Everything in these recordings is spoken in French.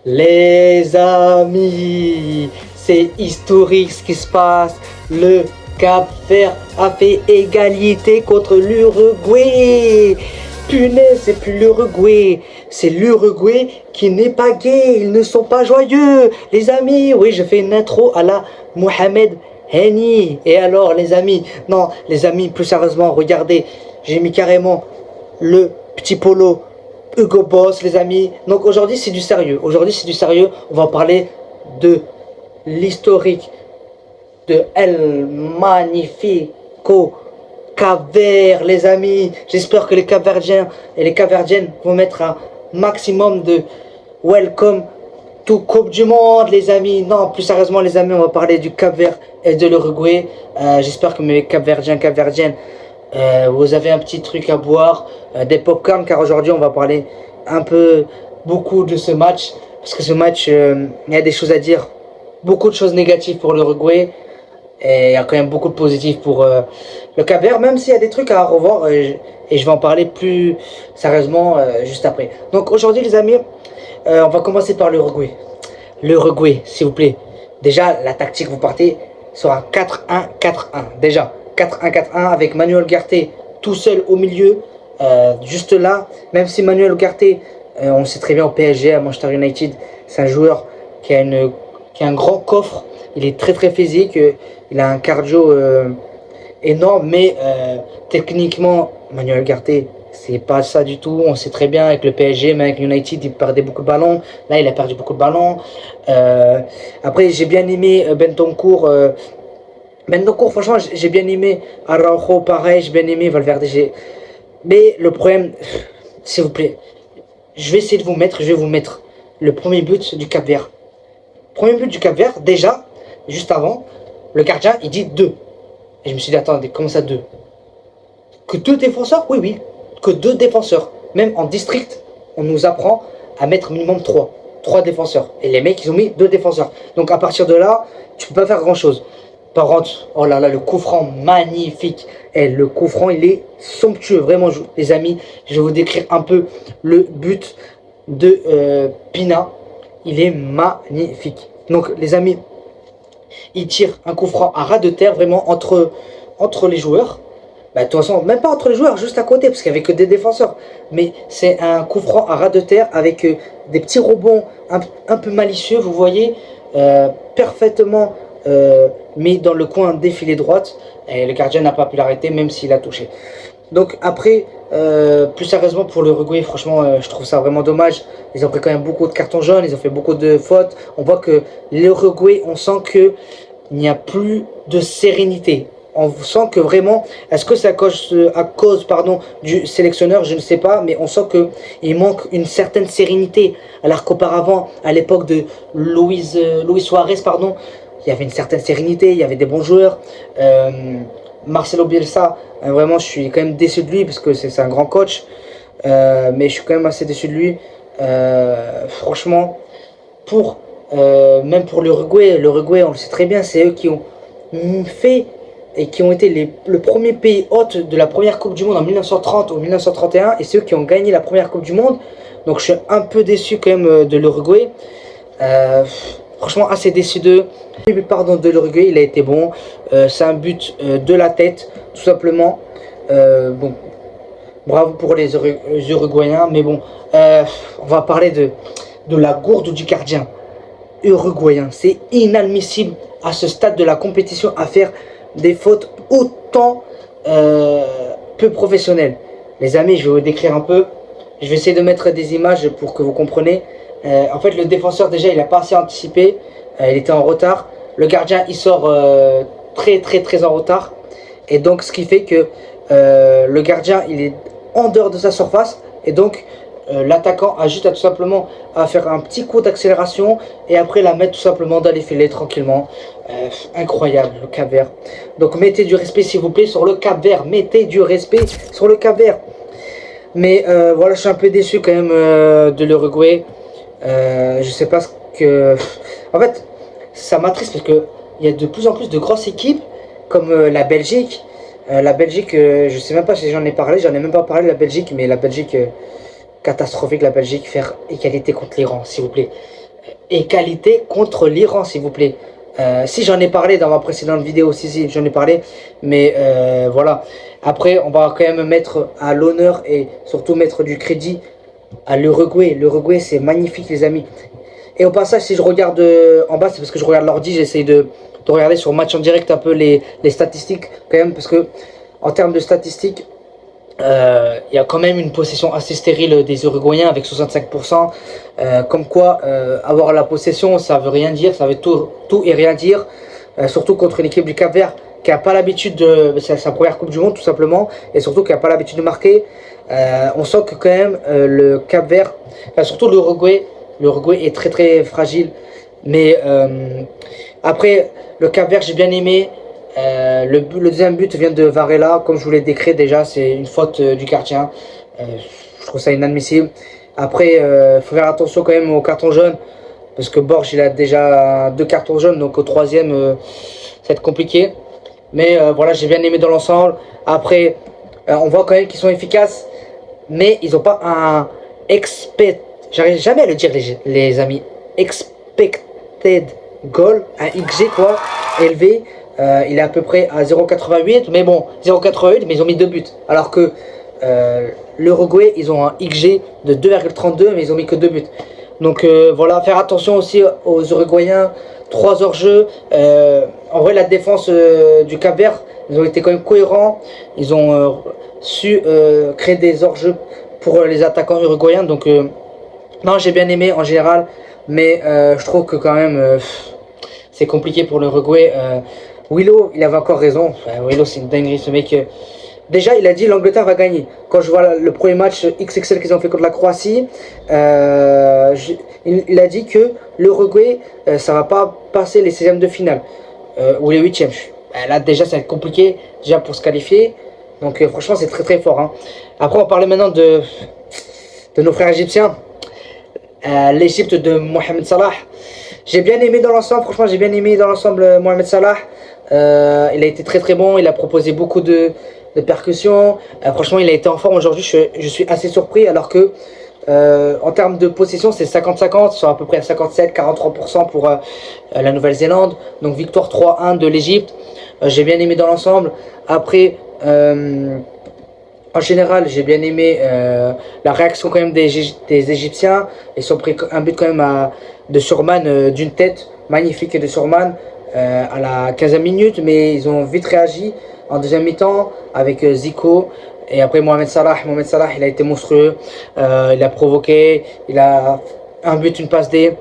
Les amis, c'est historique ce qui se passe. Le Cap-Vert a fait égalité contre l'Uruguay. Punaise, c'est plus l'Uruguay. C'est l'Uruguay qui n'est pas gay. Ils ne sont pas joyeux. Les amis, oui, je fais une intro à la Mohamed Henny. Et alors, les amis, non, les amis, plus sérieusement, regardez, j'ai mis carrément le petit polo Hugo Boss, les amis. Donc aujourd'hui, c'est du sérieux. Aujourd'hui, c'est du sérieux. On va parler de l'historique de El Magnifico Cap-Vert, les amis. J'espère que les Cap-Verdiens et les Cap-Verdiennes vont mettre un maximum de welcome to Coupe du Monde, les amis. Non, plus sérieusement, les amis, on va parler du Cap-Vert et de l'Uruguay. J'espère que mes Cap-Verdiens, Cap-Verdiennes, vous avez un petit truc à boire, des popcorn, car aujourd'hui on va parler un peu beaucoup de ce match, parce que ce match, il y a des choses à dire, beaucoup de choses négatives pour l'Uruguay, et il y a quand même beaucoup de positifs pour le Cap-Vert, même s'il y a des trucs à revoir, et je vais en parler plus sérieusement juste après. Donc aujourd'hui les amis, on va commencer par l'Uruguay. L'Uruguay, s'il vous plaît. Déjà, la tactique, vous partez sur un 4-1-4-1, déjà. 4-1-4-1 avec Manuel Ugarte tout seul au milieu, juste là, même si Manuel Ugarte, on le sait très bien au PSG, à Manchester United, c'est un joueur qui a un grand coffre, il est très très physique, il a un cardio énorme, mais techniquement, Manuel Ugarte, c'est pas ça du tout. On sait très bien avec le PSG, mais avec United, il perdait beaucoup de ballons. Là, il a perdu beaucoup de ballons. Après, j'ai bien aimé Bentancur. Bentancur, franchement, j'ai bien aimé Araujo, pareil, j'ai bien aimé Valverde. Mais le problème, s'il vous plaît, je vais essayer de je vais vous mettre le premier but du Cap-Vert. Premier but du Cap-Vert, déjà, juste avant, le gardien, il dit 2. Et je me suis dit, attendez, comment ça 2? Que 2 défenseurs? Oui, oui, que 2 défenseurs. Même en district, on nous apprend à mettre minimum 3. 3 défenseurs. Et les mecs, ils ont mis 2 défenseurs. Donc à partir de là, tu peux pas faire grand chose. Par contre, oh là là, le coup franc magnifique. Et le coup franc, il est somptueux. Vraiment, les amis, je vais vous décrire un peu le but de Pina. Il est magnifique. Donc, les amis, il tire un coup franc à ras de terre, vraiment entre les joueurs. Bah, de toute façon, même pas entre les joueurs, juste à côté, parce qu'il n'y avait que des défenseurs. Mais c'est un coup franc à ras de terre avec des petits rebonds un peu malicieux, vous voyez, parfaitement mis dans le coin des filets droite. Et le gardien n'a pas pu l'arrêter, même s'il a touché. Donc après, plus sérieusement pour l'Uruguay, franchement, je trouve ça vraiment dommage. Ils ont pris quand même beaucoup de cartons jaunes, ils ont fait beaucoup de fautes. On voit que l'Uruguay, on sent qu'il n'y a plus de sérénité. On sent que vraiment, est-ce que c'est à cause pardon, du sélectionneur, je ne sais pas, mais on sent qu'il manque une certaine sérénité. Alors qu'auparavant, à l'époque de Luis Suarez, pardon, il y avait une certaine sérénité, il y avait des bons joueurs. Marcelo Bielsa, vraiment, je suis quand même déçu de lui, parce que c'est un grand coach, mais je suis quand même assez déçu de lui. Franchement, même pour l'Uruguay, on le sait très bien, c'est eux qui ont fait et qui ont été le premier pays hôte de la première Coupe du Monde en 1930 ou 1931, et c'est eux qui ont gagné la première Coupe du Monde. Donc je suis un peu déçu quand même de l'Uruguay. Franchement, assez déçu d'eux. Le but pardon, de l'Uruguay, il a été bon. C'est un but de la tête, tout simplement. Bon, bravo pour les Uruguayens, mais bon, on va parler de la gourde du gardien uruguayen. C'est inadmissible à ce stade de la compétition à faire des fautes autant peu professionnelles. Les amis, je vais vous décrire un peu. Je vais essayer de mettre des images pour que vous compreniez. En fait, le défenseur, déjà, il n'a pas assez anticipé. Il était en retard. Le gardien, il sort très en retard. Et donc, ce qui fait que le gardien, il est en dehors de sa surface. Et donc, l'attaquant a juste tout simplement à faire un petit coup d'accélération et après la mettre tout simplement dans les filets tranquillement. Incroyable, le Cap-Vert. Donc, mettez du respect, s'il vous plaît, sur le Cap-Vert. Mettez du respect sur le Cap-Vert. Mais voilà, je suis un peu déçu quand même de l'Uruguay. Je sais pas ce que... En fait, ça m'attriste parce qu'il y a de plus en plus de grosses équipes comme la Belgique. La Belgique, je sais même pas si j'en ai parlé, j'en ai même pas parlé de la Belgique, mais la Belgique, catastrophique la Belgique, faire égalité contre l'Iran, s'il vous plaît. égalité contre l'Iran, s'il vous plaît. Si j'en ai parlé dans ma précédente vidéo, si j'en ai parlé, mais voilà. Après, on va quand même mettre à l'honneur et surtout mettre du crédit à l'Uruguay. L'Uruguay, c'est magnifique, les amis. Et au passage, si je regarde en bas, c'est parce que je regarde l'ordi, j'essaye de regarder sur match en direct un peu les statistiques quand même, parce que en termes de statistiques, il y a quand même une possession assez stérile des Uruguayens avec 65%. Comme quoi, avoir la possession, ça veut rien dire, ça veut tout et rien dire. Surtout contre une équipe du Cap-Vert qui n'a pas l'habitude de... C'est sa première Coupe du Monde tout simplement. Et surtout qui n'a pas l'habitude de marquer. On sent que quand même le Cap-Vert, enfin, surtout l'Uruguay est très très fragile. Mais après, le Cap-Vert, j'ai bien aimé. Le deuxième but vient de Varela, comme je vous l'ai décrit déjà, c'est une faute du gardien. Je trouve ça inadmissible. Après, il faut faire attention quand même au carton jaune, parce que Borges il a déjà 2 cartons jaunes, donc au troisième, ça va être compliqué. Mais voilà, j'ai bien aimé dans l'ensemble. Après, on voit quand même qu'ils sont efficaces, mais ils n'ont pas un expect. J'arrive jamais à le dire, les amis. Expected goal, un XG quoi, élevé. Il est à peu près à 0,88, mais bon, 0,88, mais ils ont mis 2 buts. Alors que l'Uruguay, ils ont un XG de 2,32, mais ils ont mis que 2 buts. Donc voilà, faire attention aussi aux Uruguayens. 3 hors-jeu. En vrai, la défense du Cap-Vert, ils ont été quand même cohérents. Ils ont su créer des hors-jeux pour les attaquants uruguayens. Donc non, j'ai bien aimé en général, mais je trouve que quand même c'est compliqué pour l'Uruguay. Willow, il avait encore raison. Willow, c'est une dinguerie, ce mec. Déjà, il a dit l'Angleterre va gagner. Quand je vois le premier match XXL qu'ils ont fait contre la Croatie, il a dit que l'Uruguay, ça va pas passer les 16e de finale. Ou les 8e. Là, déjà, ça va être compliqué déjà pour se qualifier. Donc, franchement, c'est très très fort. Hein. Après, on va parler maintenant de nos frères égyptiens. L'Égypte de Mohamed Salah. J'ai bien aimé dans l'ensemble, franchement, j'ai bien aimé dans l'ensemble Mohamed Salah. Il a été très très bon, il a proposé beaucoup de percussions. Franchement, il a été en forme aujourd'hui, je suis assez surpris. Alors que en termes de possession, c'est 50-50, soit à peu près à 57-43% pour la Nouvelle-Zélande. Donc victoire 3-1 de l'Égypte. J'ai bien aimé dans l'ensemble. Après, en général, j'ai bien aimé la réaction quand même des Égyptiens. Ils ont pris un but quand même de Surman d'une tête magnifique de Surman à la 15e minute, mais ils ont vite réagi en deuxième mi-temps avec Zico. Et après Mohamed Salah, il a été monstrueux. Il a provoqué, il a un but, une passe D.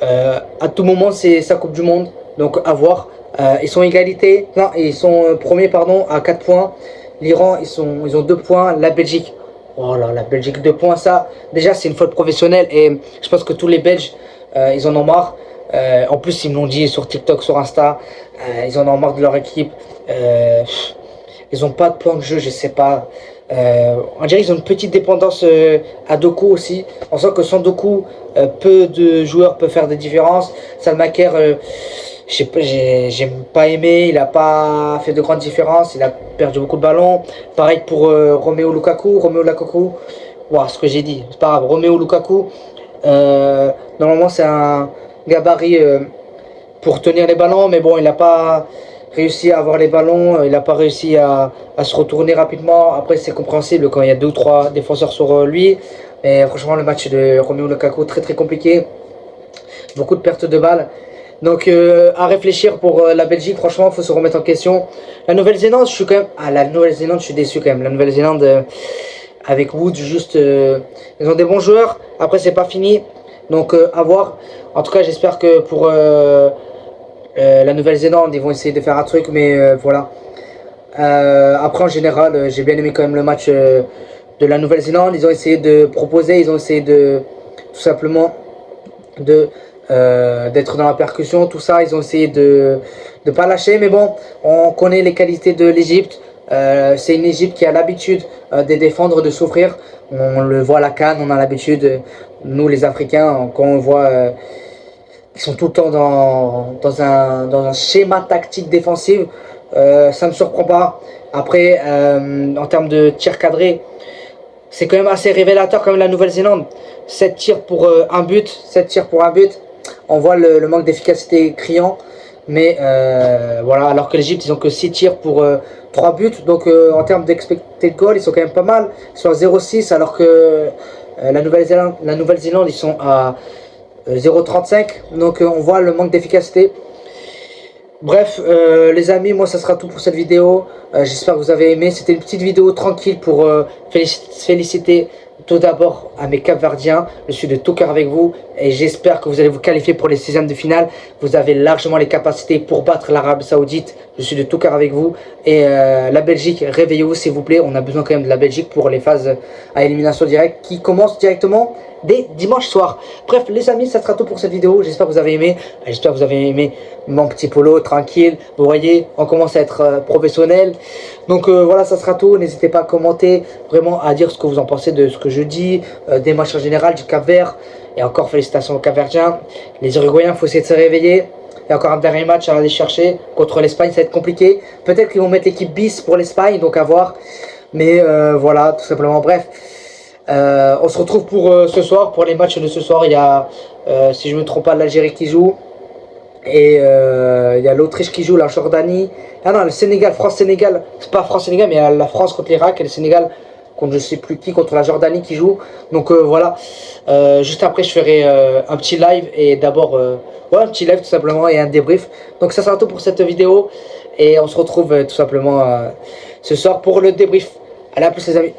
À tout moment, c'est sa Coupe du Monde, donc à voir. Ils sont égalité, non, ils sont premiers pardon à 4 points. L'Iran, ils ont 2 points. La Belgique, oh là, la Belgique 2 points, ça, déjà c'est une faute professionnelle et je pense que tous les Belges, ils en ont marre. En plus, ils me l'ont dit sur TikTok, sur Insta, ils en ont marre de leur équipe. Ils n'ont pas de plan de jeu, je sais pas. On dirait qu'ils ont une petite dépendance à Doku aussi. On sent que sans Doku, peu de joueurs peuvent faire des différences. Salmaker, j'ai pas aimé, il a pas fait de grandes différences, il a perdu beaucoup de ballons. Pareil pour Romelu Lukaku. Wow, ce que j'ai dit, c'est pas grave. Romelu Lukaku, normalement c'est un gabarit pour tenir les ballons, mais bon, il n'a pas réussi à avoir les ballons, il n'a pas réussi à se retourner rapidement. Après, c'est compréhensible quand il y a 2 ou 3 défenseurs sur lui. Mais franchement, le match de Romelu Lukaku, très très compliqué. Beaucoup de pertes de balles. Donc à réfléchir pour la Belgique, franchement, il faut se remettre en question. La Nouvelle-Zélande, je suis quand même... Ah, la Nouvelle-Zélande, je suis déçu quand même. La Nouvelle-Zélande, avec Wood, juste... ils ont des bons joueurs. Après, c'est pas fini. Donc à voir. En tout cas, j'espère que pour la Nouvelle-Zélande, ils vont essayer de faire un truc. Mais voilà. Après, en général, j'ai bien aimé quand même le match de la Nouvelle-Zélande. Ils ont essayé de proposer, ils ont essayé de... Tout simplement de... d'être dans la percussion, tout ça, ils ont essayé de pas lâcher, mais bon, on connaît les qualités de l'Égypte. C'est une Égypte qui a l'habitude de défendre, de souffrir. On le voit à la CAN, on a l'habitude, nous les Africains, quand on voit qu'ils sont tout le temps dans un schéma tactique défensif, ça ne me surprend pas. Après, en termes de tir cadré, c'est quand même assez révélateur comme la Nouvelle-Zélande. 7 tirs pour un but, 7 tirs pour un but. On voit le manque d'efficacité criant. Mais voilà, alors que l'Egypte, ils ont que 6 tirs pour 3 buts. Donc en termes d'expected goal, ils sont quand même pas mal. Ils sont à 0,6 alors que la Nouvelle-Zélande, ils sont à 0,35. Donc on voit le manque d'efficacité. Bref, les amis, moi ça sera tout pour cette vidéo. J'espère que vous avez aimé. C'était une petite vidéo tranquille pour féliciter tout d'abord à mes Capverdiens. Je suis de tout cœur avec vous et j'espère que vous allez vous qualifier pour les 16e de finale. Vous avez largement les capacités pour battre l'Arabie Saoudite. Je suis de tout cœur avec vous. Et la Belgique, réveillez-vous s'il vous plaît. On a besoin quand même de la Belgique pour les phases à élimination directe qui commencent directement dès dimanche soir. Bref, les amis, ça sera tout pour cette vidéo. J'espère que vous avez aimé. J'espère que vous avez aimé mon petit polo, tranquille. Vous voyez, on commence à être professionnel. Donc voilà, ça sera tout. N'hésitez pas à commenter, vraiment à dire ce que vous en pensez de ce que je dis, des matchs en général du Cap-Vert. Et encore félicitations aux Cap-Verdiens. Les Uruguayens, il faut essayer de se réveiller. Il y a encore un dernier match à aller chercher contre l'Espagne, ça va être compliqué. Peut-être qu'ils vont mettre l'équipe bis pour l'Espagne, donc à voir. Mais voilà, tout simplement. Bref, on se retrouve pour ce soir, pour les matchs de ce soir. Il y a, si je ne me trompe pas, l'Algérie qui joue. Et il y a l'Autriche qui joue, la Jordanie. Ah non, le Sénégal, France-Sénégal. C'est pas France-Sénégal, mais il y a la France contre l'Irak et le Sénégal contre je sais plus qui, contre la Jordanie qui joue. Donc voilà. Juste après, je ferai un petit live. Et d'abord, ouais, un petit live tout simplement et un débrief. Donc ça sera tout pour cette vidéo. Et on se retrouve tout simplement ce soir pour le débrief. Allez, à plus les amis.